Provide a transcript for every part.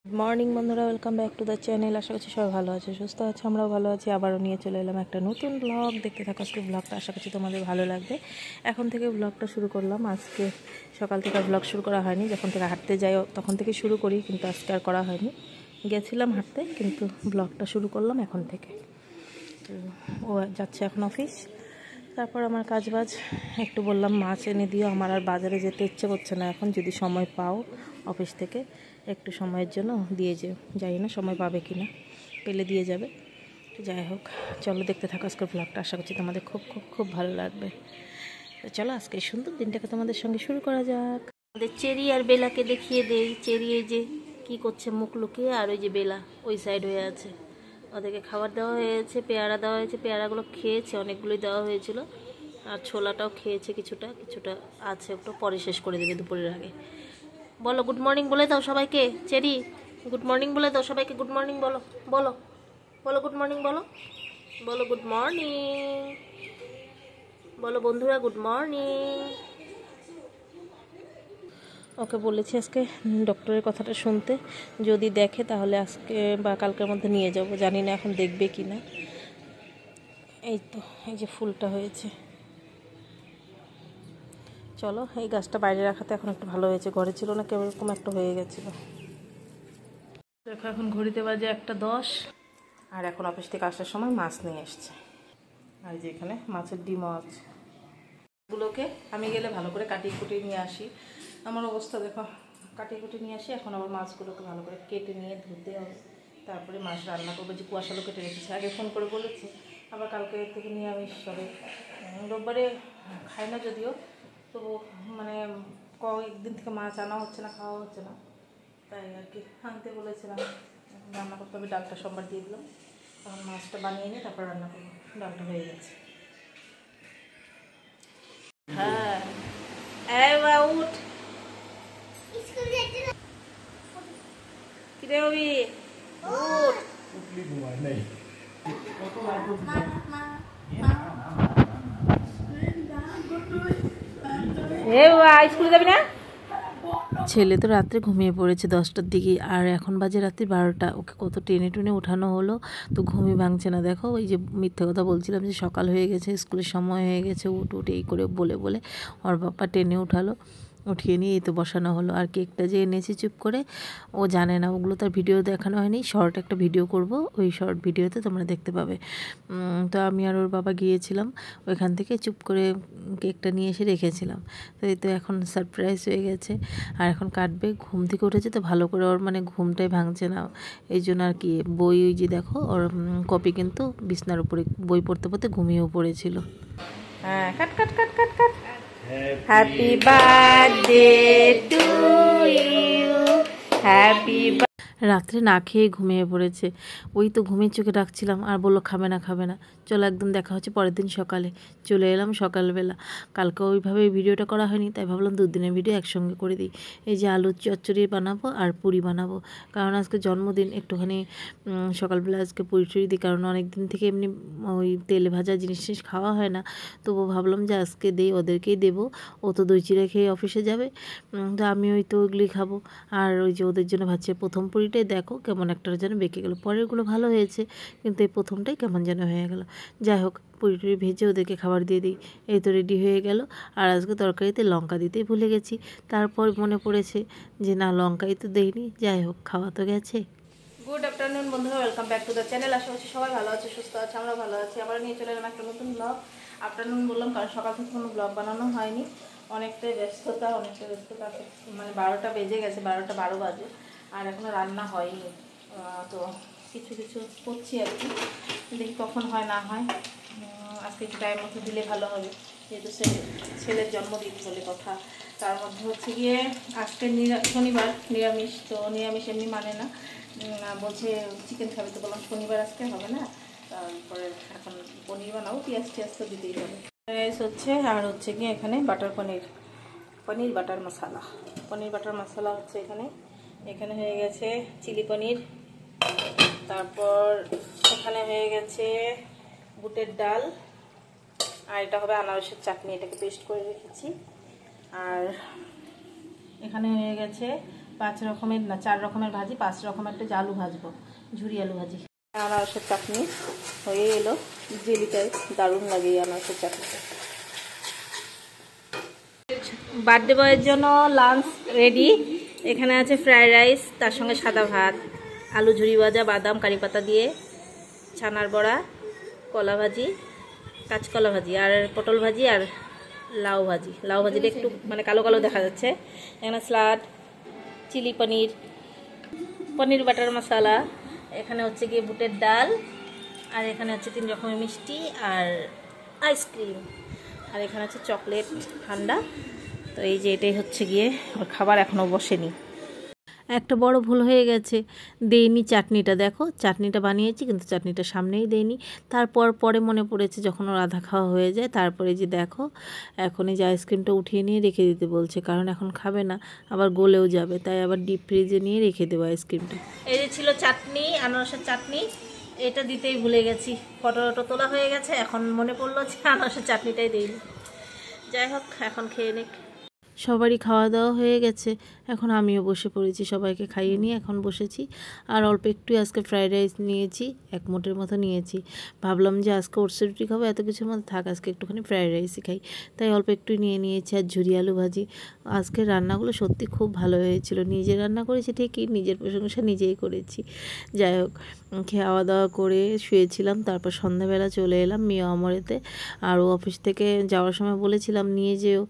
Good morning বন্ধুরা, welcome back to the channel. আশা করছি সবাই ভালো আছে, সুস্থ আছে, আমরাও ভালো আছি। আবারও নিয়ে চলে এলাম একটা নতুন ব্লগ। দেখতে থাকো আজকে ব্লগটা, আশা করছি তোমাদের ভালো লাগবে। এখন থেকে ব্লগটা শুরু করলাম। আজকে সকাল থেকে ব্লগ শুরু করা হয়নি, যখন থেকে হাঁটতে যাই তখন থেকে শুরু করি, কিন্তু আজকে আর করা হয়নি। গেছিলাম হাঁটতে, কিন্তু ব্লগটা শুরু করলাম এখন থেকে। তো ও যাচ্ছে এখন অফিস, তারপর আমার কাজবাজ একটু বললাম মাছ এনে দিও, আমার আর বাজারে যেতে ইচ্ছে করছে না এখন। যদি সময় পাও অফিস থেকে একটু সময়ের জন্য দিয়ে যেও, জানি না সময় পাবে কি না, পেলে দিয়ে যাবে। যাই হোক, চলো দেখতে থাকো আজকের ব্লগটা, আশা করছি তোমাদের খুব খুব খুব ভালো লাগবে। তো চলো আজকে এই সুন্দর দিনটাকে তোমাদের সঙ্গে শুরু করা যাক। আমাদের চেরি আর বেলাকে দেখিয়ে দেই। চেরি এই যে কী করছে মুখ লুকিয়ে, আর ওই যে বেলা ওই সাইড হয়ে আছে। ওদেরকে খাবার দেওয়া হয়েছে, পেয়ারা দেওয়া হয়েছে, পেয়ারাগুলো খেয়েছে, অনেকগুলোই দেওয়া হয়েছিল। আর ছোলাটাও খেয়েছে, কিছুটা কিছুটা আছে, একটু পরে শেষ করে দেবে দুপুরের আগে। বলো গুড মর্নিং বলে দাও সবাইকে। চেরি গুড মর্নিং বলে দাও সবাইকে, গুড মর্নিং বলো, বলো বলো গুড মর্নিং বলো, বলো গুড মর্নিং বলো বন্ধুরা, গুড মর্নিং। ওকে বলেছি আজকে ডক্টরের কথাটা শুনতে, যদি দেখে তাহলে আজকে বা কালকের মধ্যে নিয়ে যাব, জানি না এখন দেখবে কি না। এই তো এই যে ফুলটা হয়েছে। চলো, এই গাছটা বাইরে রাখাতে এখন একটু ভালো হয়েছে, ঘরে ছিল না কেরকম একটা হয়ে গেছিলো। দেখো এখন ঘড়িতে বাজে 1:10, আর এখন অফিস থেকে আসার সময় মাছ নিয়ে এসছে। আর যে এখানে মাছের ডিমও আছে। গুলোকে আমি গেলে ভালো করে কাটিয়ে কুটিয়ে নিয়ে আসি। আমার অবস্থা দেখো, কাটিয়ে কুটিয়ে নিয়ে আসি। এখন আবার মাছগুলোকে ভালো করে কেটে নিয়ে ধুতে হবে, তারপরে মাছ রান্না করবো। যে কুয়াশালো কেটে রেখেছি, আগে ফোন করে বলেছি। আবার কালকে থেকে নিরামিষ হবে, রোববারে খাই না যদিও, তবু মানে কয়েকদিন থেকে মাছ আনা হচ্ছে না, খাওয়া হচ্ছে না, তাই আর কি আনতে বলেছিলাম। রান্না করতে হবে, ডালটা সোমবার দিয়ে দিলাম। তখন মাছটা বানিয়ে নিয়ে তারপর রান্না করবো। ডালটা হয়ে গেছে। হ্যাঁ উঠ, কিরে হবি উঠ। স্কুলে যাবি না? ছেলে তো রাত্রে ঘুমিয়ে পড়েছে 10টার দিকে, আর এখন বাজে রাত্রি 12টা। ওকে কত টেনে টুনে ওঠানো হলো, তো ঘুমই ভাঙছে না। দেখো ওই যে মিথ্যে কথা বলছিলাম যে সকাল হয়ে গেছে, স্কুলের সময় হয়ে গেছে, উঠ উঠ এই করে বলে বলে ওর বাবা টেনে উঠালো, উঠিয়ে নিয়ে এই তো বসানো হলো। আর কেকটা যে এনেছি চুপ করে, ও জানে না, ওগুলো তার ভিডিও দেখানো হয়নি। শর্ট একটা ভিডিও করব, ওই শর্ট ভিডিওতে তোমরা দেখতে পাবে। তো আমি আর ওর বাবা গিয়েছিলাম ওইখান থেকে, চুপ করে কেকটা নিয়ে এসে রেখেছিলাম। তো এই তো এখন সারপ্রাইজ হয়ে গেছে, আর এখন কাটবে। ঘুম থেকে উঠেছে তো ভালো করে, ওর মানে ঘুমটাই ভাঙছে না, এই জন্য আর কি। বই ওই যে দেখো ওর কপি কিন্তু বিছনার উপরে, বই পড়তে পড়তে ঘুমিয়েও পড়েছিল। হ্যাঁ, cut cut cut cut cut. Happy birthday to you, happy. রাত্রে না খেয়ে ঘুমিয়ে পড়েছে, ওই তো ঘুমের চোখে ডাকছিলাম, আর বললো খাবে না খাবে না। চলো একদম দেখা হচ্ছে পরের দিন সকালে। চলে এলাম সকালবেলা। কালকে ওইভাবে ভিডিওটা করা হয়নি, তাই ভাবলাম দুদিনের ভিডিও একসঙ্গে করে দিই। এই যে আলুর চচ্চড়ি বানাবো আর পুরি বানাবো, কারণ আজকে জন্মদিন। একটুখানি সকালবেলা আজকে পুরি টুরি দিই, কারণ অনেক দিন থেকে এমনি ওই তেলে ভাজা জিনিস খাওয়া হয় না। তবু ভাবলাম যে আজকে দেই, ওদেরকেই দেবো। ও তো দই চিড়া খেয়ে অফিসে যাবে, তো আমি ওই তো ওইগুলি খাবো। আর ওই যে ওদের জন্য ভাবছি, প্রথম পুরিটাই দেখো কেমন একটা যেন বেঁকে গেলো, পরেরগুলো ভালো হয়েছে, কিন্তু এই প্রথমটাই কেমন যেন হয়ে গেল। যাই হোক, পুরি টুরি ভেজে ওদেরকে খাবার দিয়ে দিই। এই তো রেডি হয়ে গেল। আর আজকে তরকারিতে লঙ্কা দিতেই ভুলে গেছি, তারপর মনে পড়েছে যে না, লঙ্কাই তো দেইনি। যাই হোক, খাওয়া তো গেছে। গুড আফটারনুন বন্ধুরা, welcome back to the channel. আশা করছি সবাই ভালো আছে, সুস্থ আছে, আমরা ভালো আছি। আবার নিয়ে চলে এলাম একটা নতুন ব্লগ। আফটারনুন বললাম কারণ সকাল থেকে কোনো ব্লগ বানানো হয়নি, অনেকটাই ব্যস্ততা মানে 12টা বেজে গেছে, 12টা 12 বাজে, আর এখনও রান্না হয়নি। তো কিছু কিছু করছি আর কি, দেখি কখন হয় না হয়। আজকে একটু টাইম মতো দিলে ভালো হবে, যেহেতু ছেলের জন্মদিন বলে কথা। তার মধ্যে হচ্ছে গিয়ে আজকে শনিবার, নিরামিষ। তো নিরামিষ এমনি মানে না, বলছে চিকেন খাবে, তো বললাম শনিবার আজকে হবে না, তারপরে এখন পনির বানাবো, পেঁয়াজ টিয়াজ তো দিতেই হবে। রাইস হচ্ছে, আর হচ্ছে গিয়ে এখানে বাটার পনির, পনির বাটার মশলা, পনির বাটার মশলা হচ্ছে এখানে। এখানে হয়ে গেছে চিলি পনির, তারপর এখানে হয়ে গেছে বুটের ডাল, আর এটা হবে আনারসের চাটনি, এটাকে পেস্ট করে রেখেছি। আর এখানে হয়ে গেছে 5 রকমের না 4 রকমের ভাজি, 5 রকমের তো আলু ভাজবো, ঝুরি আলু ভাজি। আনারসের চাটনি হয়ে এলো, জেলি টাইপ, দারুণ লাগে এই আনারসের চাটনিটা। বার্থডে বয়ের জন্য লাঞ্চ রেডি। এখানে আছে ফ্রাইড রাইস, তার সঙ্গে সাদা ভাত, আলু ঝুরি ভাজা, বাদাম কারি পাতা দিয়ে, ছানার বড়া, কলা ভাজি, কাঁচকলা ভাজি, আর পটল ভাজি, আর লাউ ভাজি। লাউ ভাজিটা একটু মানে কালো কালো দেখা যাচ্ছে। এখানে স্যালাড, চিলি পনির, পনির বাটার মশলা, এখানে হচ্ছে গিয়ে বুটের ডাল, আর এখানে হচ্ছে 3 রকমের মিষ্টি আর আইসক্রিম, আর এখানে হচ্ছে চকলেট ঠান্ডা। তো এই যে এটাই হচ্ছে গিয়ে ওর খাবার, এখনও বসেনি। একটা বড় ভুল হয়ে গেছে, দেইনি চাটনিটা। দেখো চাটনিটা বানিয়েছি কিন্তু চাটনিটা সামনেই দেইনি। তারপর পরে মনে পড়েছে যখন ওর আধা খাওয়া হয়ে যায়। তারপরে যে দেখো এখন এই যে আইসক্রিমটা উঠিয়ে নিয়ে রেখে দিতে বলছে, কারণ এখন খাবে না, আবার গলেও যাবে, তাই আবার ডিপ ফ্রিজে নিয়ে রেখে দেবো আইসক্রিমটা। এই যে ছিল চাটনি, আনারসের চাটনি, এটা দিতেই ভুলে গেছি। ফটো তোলা হয়ে গেছে, এখন মনে পড়লো যে আনারসের চাটনিটাই দিইনি। যাই হোক এখন খেয়ে নিক। সবারই খাওয়া দাওয়া হয়ে গেছে, এখন আমিও বসে পড়েছি, সবাইকে খাইয়ে নিয়ে এখন বসেছি। আর অল্প একটু আজকে ফ্রাইড রাইস নিয়েছি, 1 মুঠের মতো নিয়েছি। ভাবলাম যে আজকে ওটস রুটি খাবো, এত কিছুর মধ্যে থাক আজকে একটুখানি ফ্রাইড রাইসই খাই, তাই অল্প একটু নিয়ে নিয়েছি। আর ঝুরি আলু ভাজি। আজকের রান্নাগুলো সত্যি খুব ভালো হয়েছিল, নিজে রান্না করেছি ঠিকই, নিজের প্রশংসা নিজেই করেছি। যাই হোক খাওয়া দাওয়া করে শুয়েছিলাম, তারপর সন্ধ্যাবেলা চলে এলাম মেয়ে অমরেতে। আর ও অফিস থেকে যাওয়ার সময় বলেছিলাম নিয়ে যেও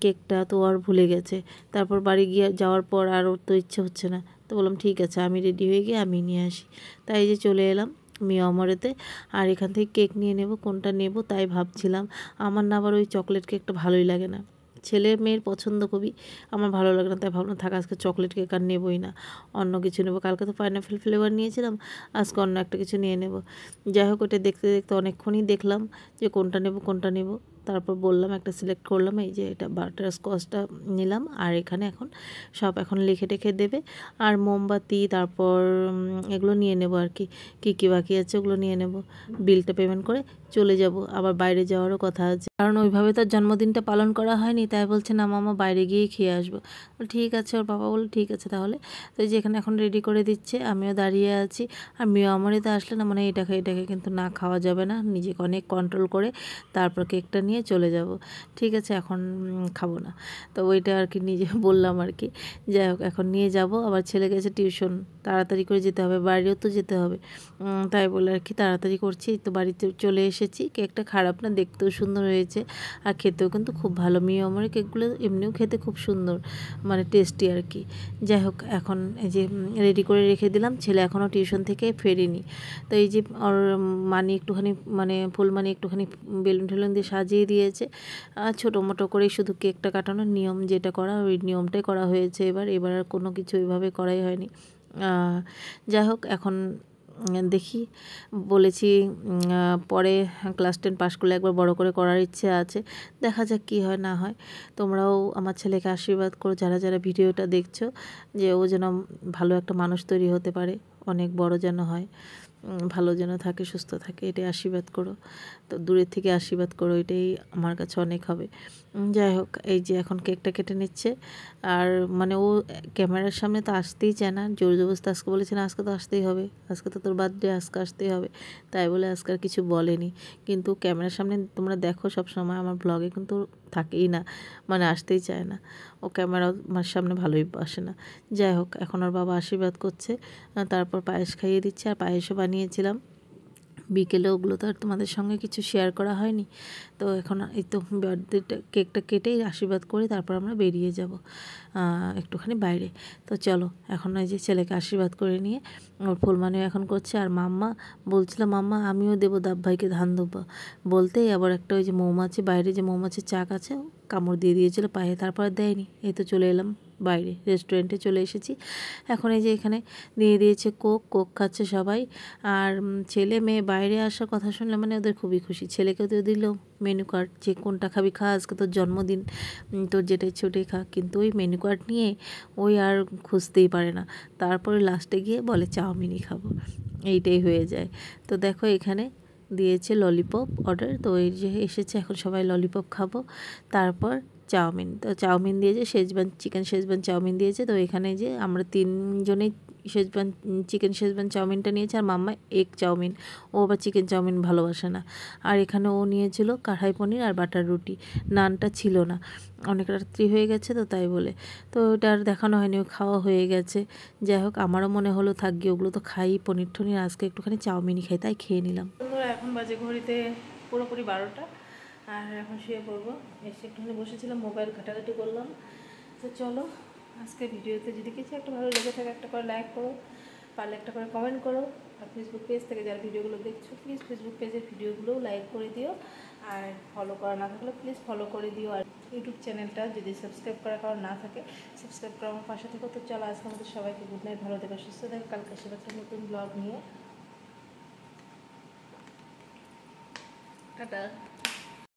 কেকটা, তো আর ভুলে গেছে। তারপর বাড়ি গিয়ে যাওয়ার পর আর ওর তো ইচ্ছে হচ্ছে না, তো বললাম ঠিক আছে আমি রেডি হয়ে গিয়ে আমি নিয়ে আসি। তাই যে চলে এলাম মেয়ে অমরেতে। আর এখান থেকে কেক নিয়ে নেব, কোনটা নেব তাই ভাবছিলাম। আমার না আবার ওই চকলেট কেকটা ভালোই লাগে না, ছেলে মেয়ের পছন্দ খুবই, আমার ভালো লাগে না, তাই ভাবলাম থাক আজকে চকলেট কেক আর নেবই না, অন্য কিছু নেবো। কালকে তো পাইনাপেল ফ্লেভার নিয়েছিলাম, আজকে অন্য একটা কিছু নিয়ে নেব। যাই হোক ওটা দেখতে দেখতে অনেকক্ষণই দেখলাম যে কোনটা নেব কোনটা নেব। তারপর বললাম একটা সিলেক্ট করলাম, এই যে এটা বাটার স্কচটা নিলাম। আর এখানে এখন সব এখন লিখে টেখে দেবে, আর মোমবাতি তারপর এগুলো নিয়ে নেব আর কি, কী কী বাকি আছে ওগুলো নিয়ে নেব। বিলটা পেমেন্ট করে চলে যাব, আবার বাইরে যাওয়ারও কথা আছে, কারণ ওইভাবে তো জন্মদিনটা পালন করা হয়নি। তাই বলছে না মামা বাইরে গিয়েই খেয়ে আসবো। ঠিক আছে, ওর বাবা বলল ঠিক আছে তাহলে। তো এই যে এখানে এখন রেডি করে দিচ্ছে, আমিও দাঁড়িয়ে আছি। আর মেয়ে আমারিতে আসলে না মানে এটাকে কিন্তু না খাওয়া যাবে না, নিজেকে অনেক কন্ট্রোল করে তারপর কেকটা নিয়ে চলে যাব। ঠিক আছে এখন খাবো না, তো ওইটা আর কি নিজে বললাম আর কি। যাই হোক এখন নিয়ে যাব, আবার ছেলে গেছে টিউশন, তাড়াতাড়ি করে যেতে হবে, বাইরেও তো যেতে হবে। তাই বলে আর কি তাড়াতাড়ি করছি। তো বাড়িতে চলে এসেছি, কেকটা খারাপ না, দেখতেও সুন্দর হয়েছে আর খেতেও কিন্তু খুব ভালো। মেয়ে আমার কেকগুলো এমনিও খেতে খুব সুন্দর, মানে টেস্টি আর কি। যাই হোক এখন এই যে রেডি করে রেখে দিলাম, ছেলে এখনও টিউশন থেকে ফেরেনি। তো এই যে ওর মানি একটুখানি মানে ফুলমানি একটুখানি বেলুন টেলুন দিয়ে সাজিয়ে দিয়েছে, ছোটো মোটো করে শুধু কেকটা কাটানোর নিয়ম যেটা করা ওই নিয়মটাই করা হয়েছে। এবার আর কোনো কিছু ওইভাবে করাই হয়নি। যাই হোক এখন দেখি, বলেছি পরে ক্লাস 10 পাস করলে একবার বড় করে করার ইচ্ছে আছে, দেখা যাক কী হয় না হয়। তোমরাও আমার ছেলেকে আশীর্বাদ করো, যারা যারা ভিডিওটা দেখছো, যে ও যেন ভালো একটা মানুষ তৈরি হতে পারে, অনেক বড় যেন হয়, ভালো যেন থাকে, সুস্থ থাকে, এটাই আশীর্বাদ করো। তো দূরের থেকে আশীর্বাদ করো, এটাই আমার কাছে অনেক হবে। যাই হোক এই যে এখন কেকটা কেটে নিচ্ছে। আর মানে ও ক্যামেরার সামনে তো আসতেই চায় না, জোর জবরদস্তি আজকে বলেছে না আজকে তো আসতেই হবে, আজকে তো তোর বার্থডে, আজকে আসতেই হবে, তাই বলে আজকে আর কিছু বলেনি। কিন্তু ক্যামেরার সামনে তোমরা দেখো সব সময় আমার ব্লগে কিন্তু থাকেই না, মানে আসতেই চায় না, ও ক্যামেরা আমার সামনে ভালোই আসে না। যাই হোক এখন ওর বাবা আশীর্বাদ করছে, তারপর পায়েস খাইয়ে দিচ্ছে, আর পায়েসও বানিয়েছিলাম বিকেলে, ওগুলো তো আর তোমাদের সঙ্গে কিছু শেয়ার করা হয়নি। তো এখন এই তো বার্থডেটা কেকটা কেটেই আশীর্বাদ করে তারপর আমরা বেরিয়ে যাব একটুখানি বাইরে। তো চলো এখন এই যে ছেলেকে আশীর্বাদ করে নিয়ে ওর ফুলমানিও এখন করছে। আর মাম্মা বলছিল মাম্মা আমিও দেবো দাব ভাইকে ধান দেবো বলতেই আবার একটা ওই যে মৌমাছি, বাইরে যে মৌমাছির চাক আছে কামড় দিয়ে দিয়েছিল পায়ে, তারপর দেয়নি। এই তো চলে এলাম বাইরে, রেস্টুরেন্টে চলে এসেছি। এখন এই যে এখানে দিয়ে দিয়েছে কোক খাচ্ছে সবাই। আর ছেলে মেয়ে বাইরে আসার কথা শুনলে মানে ওদের খুবই খুশি। ছেলেকেও তো দিল মেনু কার্ড, যে কোনটা খাবি খা, আজকে তোর জন্মদিন, তোর যেটা ইচ্ছে ওটাই খা। কিন্তু ওই মেনু কার্ড নিয়ে ওই আর খুঁজতেই পারে না, তারপরে লাস্টে গিয়ে বলে চাউমিনই খাবো, এইটাই হয়ে যায়। তো দেখো এখানে দিয়েছে ললিপপ অর্ডার, তো এই যে এসেছে, এখন সবাই ললিপপ খাবো। তারপর চাউমিন। তো চাউমিন দিয়েছে, শেজবান চিকেন শেজবান চাউমিন দিয়েছে। তো এখানে যে আমরা 3 জনেই চিকেন শেজবান চাউমিনটা নিয়েছে, আর মাম্মা এগ চাউমিন, ও আবার চিকেন চাউমিন ভালোবাসে না। আর এখানে ও নিয়েছিল কড়াই পনির আর বাটার রুটি, নানটা ছিল না, অনেক রাত্রি হয়ে গেছে তো তাই বলে। তো ওটা আর দেখানো হয়নি, ও খাওয়া হয়ে গেছে। যাই হোক, আমারও মনে হলো থাক গিয়ে, ওগুলো তো খাই পনির টনির, আজকে একটুখানি চাউমিনই খাই, তাই খেয়ে নিলাম। এখন বাজে ঘড়িতে পুরোপুরি 12টা, আর এখন শুয়ে পড়বো। এসে একটুখানি বসেছিলাম, মোবাইল ঘাটাঘাটি করলাম। তো চলো, আজকে ভিডিওতে যদি কিছু একটা ভালো লেগে থাকে একটা করে লাইক করো, পারলে একটা করে কমেন্ট করো। আর ফেসবুক পেজ থেকে যারা ভিডিওগুলো দেখছো প্লিজ ফেসবুক পেজের ভিডিওগুলোও লাইক করে দিও, আর ফলো করা না থাকলে প্লিজ ফলো করে দিও। আর ইউটিউব চ্যানেলটা যদি সাবস্ক্রাইব করা কারণ না থাকে, সাবস্ক্রাইব করা আমার পাশে থেকে। তো চলো, আজকে আমাদের সবাইকে গুড নাইট, ভালো থেকো, সুস্থ থাকো। কালকে সে একটা নতুন ব্লগ নিয়ে টাটা।